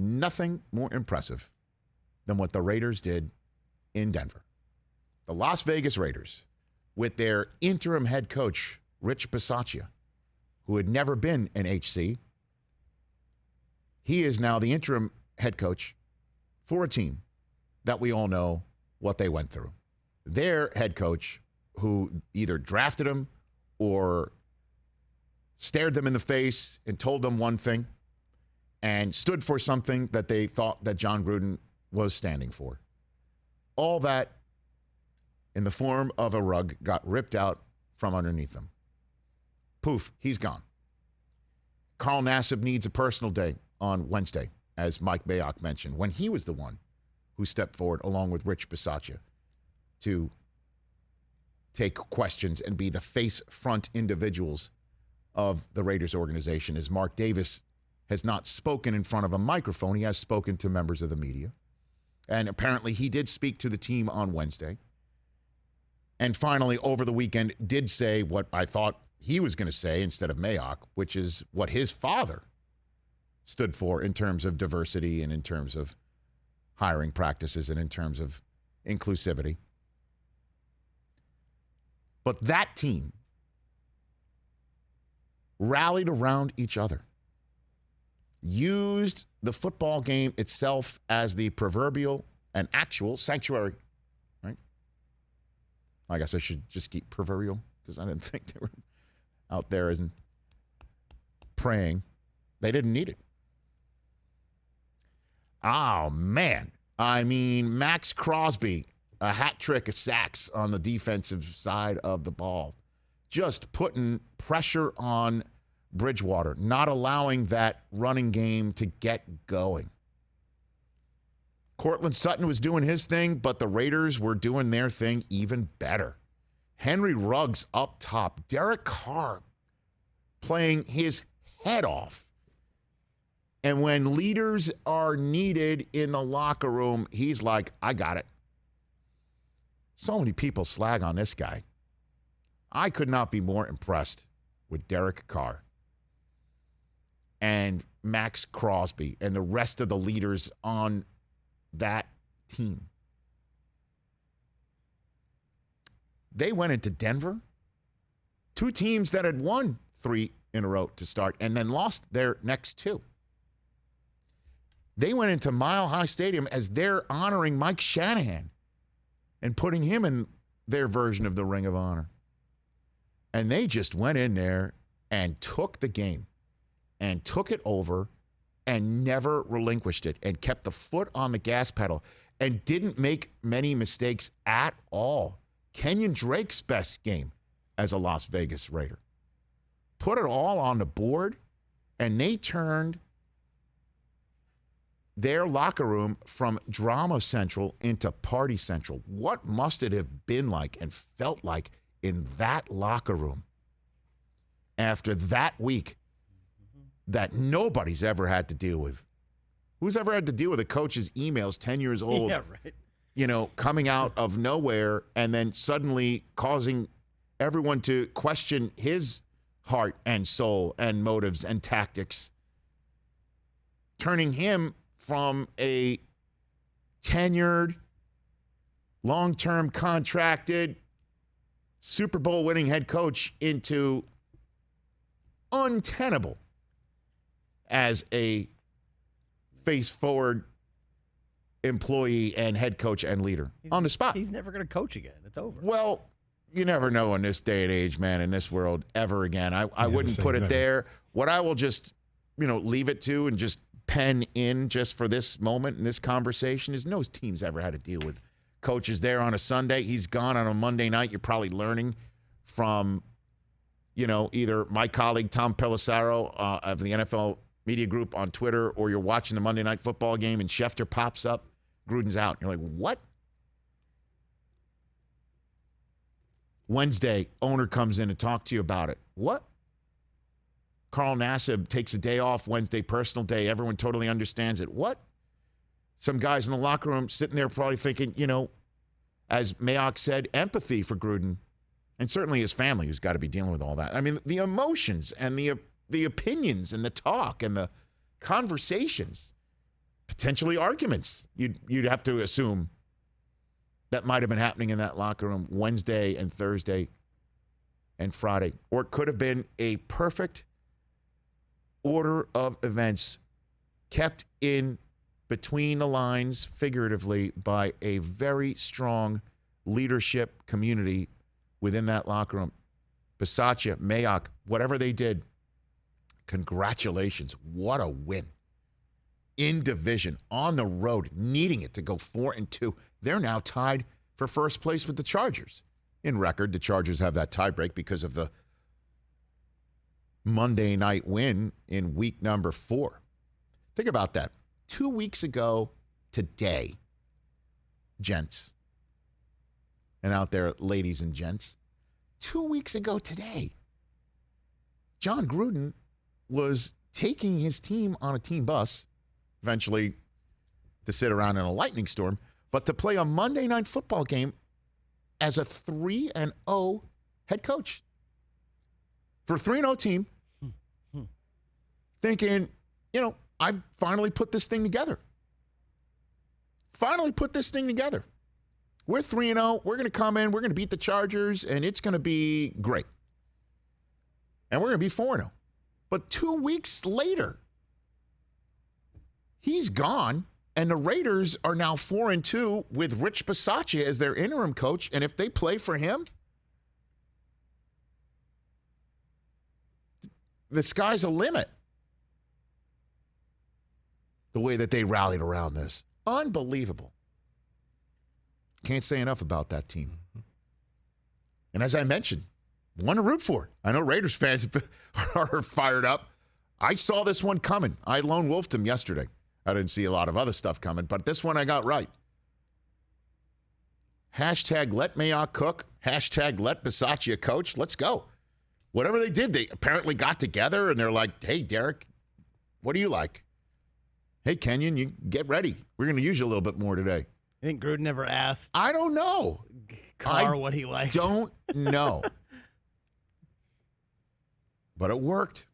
nothing more impressive than what the Raiders did in Denver. The Las Vegas Raiders, with their interim head coach, Rich Bisaccia, who had never been an HC. He is now the interim head coach for a team that we all know what they went through. Their head coach, who either drafted him or stared them in the face and told them one thing and stood for something that they thought that Jon Gruden was standing for. All that in the form of a rug got ripped out from underneath them. Poof, he's gone. Carl Nassib needs a personal day on Wednesday, as Mike Mayock mentioned, when he was the one who stepped forward along with Rich Bisaccia to take questions and be the face front individuals of the Raiders organization. As Mark Davis has not spoken in front of a microphone, he has spoken to members of the media. And apparently he did speak to the team on Wednesday. And finally, over the weekend, did say what I thought he was going to say instead of Mayock, which is what his father stood for in terms of diversity and in terms of hiring practices and in terms of inclusivity. But that team rallied around each other, used the football game itself as the proverbial and actual sanctuary, right? I guess I should just keep proverbial because I didn't think they were out there and praying. They didn't need it. Oh, man. I mean, Max Crosby, a hat trick of sacks on the defensive side of the ball. Just putting pressure on Bridgewater, not allowing that running game to get going. Cortland Sutton was doing his thing, but the Raiders were doing their thing even better. Henry Ruggs up top. Derek Carr playing his head off. And when leaders are needed in the locker room, he's like, I got it. So many people slag on this guy. I could not be more impressed with Derek Carr and Max Crosby and the rest of the leaders on that team. They went into Denver, two teams that had won 3 in a row to start and then lost their next 2. They went into Mile High Stadium as they're honoring Mike Shanahan and putting him in their version of the Ring of Honor. And they just went in there and took the game and took it over and never relinquished it and kept the foot on the gas pedal and didn't make many mistakes at all. Kenyon Drake's best game as a Las Vegas Raider. Put it all on the board, and they turned their locker room from drama central into party central. What must it have been like and felt like in that locker room after that week that nobody's ever had to deal with? Who's ever had to deal with a coach's emails 10 years old, Yeah, right. you know, coming out of nowhere and then suddenly causing everyone to question his heart and soul and motives and tactics, turning him from a tenured, long-term contracted, Super Bowl winning head coach into untenable as a face-forward employee and head coach and leader on the spot. He's never going to coach again. It's over. Well, you never know in this day and age, man, in this world ever again. I wouldn't put it there. What I will just, leave it to and just pen in just for this moment in this conversation is no team's ever had to deal with coaches there on a Sunday. He's gone on a Monday night. You're probably learning from, either my colleague Tom Pelissero of the NFL Media Group on Twitter, or you're watching the Monday Night Football game and Schefter pops up, Gruden's out. You're like, what? Wednesday, owner comes in to talk to you about it. What? Carl Nassib takes a day off Wednesday, personal day. Everyone totally understands it. What? Some guys in the locker room sitting there probably thinking, as Mayock said, empathy for Gruden, and certainly his family who's got to be dealing with all that. I mean, the emotions and the opinions and the talk and the conversations potentially arguments. You'd have to assume that might have been happening in that locker room Wednesday and Thursday and Friday. Or it could have been a perfect order of events kept in between the lines, figuratively, by a very strong leadership community within that locker room. Bisaccia, Mayock, whatever they did, congratulations. What a win. In division, on the road, needing it to go 4-2. They're now tied for first place with the Chargers. In record, the Chargers have that tiebreak because of the Monday night win in week number 4. Think about that. 2 weeks ago today, gents, and out there, ladies and gents, 2 weeks ago today, Jon Gruden was taking his team on a team bus, eventually to sit around in a lightning storm, but to play a Monday night football game as a 3-0 head coach. For a 3-0 team, thinking, I finally put this thing together. We're 3-0. We're going to come in. We're going to beat the Chargers, and it's going to be great. And we're going to be 4-0. But 2 weeks later, he's gone, and the Raiders are now 4-2 with Rich Bisaccia as their interim coach. And if they play for him, the sky's the limit. The way that they rallied around this. Unbelievable. Can't say enough about that team. And as I mentioned, one to root for. I know Raiders fans are fired up. I saw this one coming. I lone wolfed him yesterday. I didn't see a lot of other stuff coming, but this one I got right. Hashtag let Mayock cook. Hashtag let Bisaccia coach. Let's go. Whatever they did, they apparently got together and they're like, hey, Derek, what do you like? Hey, Kenyon, you get ready. We're going to use you a little bit more today. I think Gruden never asked I don't know. Carr what he liked. Don't know. But it worked.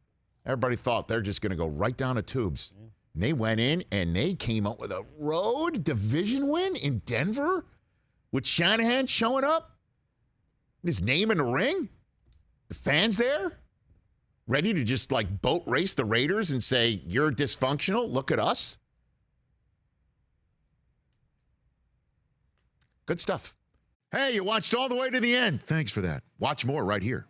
Everybody thought they're just going to go right down the tubes. Yeah. And they went in and they came up with a road division win in Denver with Shanahan showing up, his name in the ring, the fans there, ready to just like boat race the Raiders and say, you're dysfunctional, look at us. Good stuff. Hey, you watched all the way to the end. Thanks for that. Watch more right here.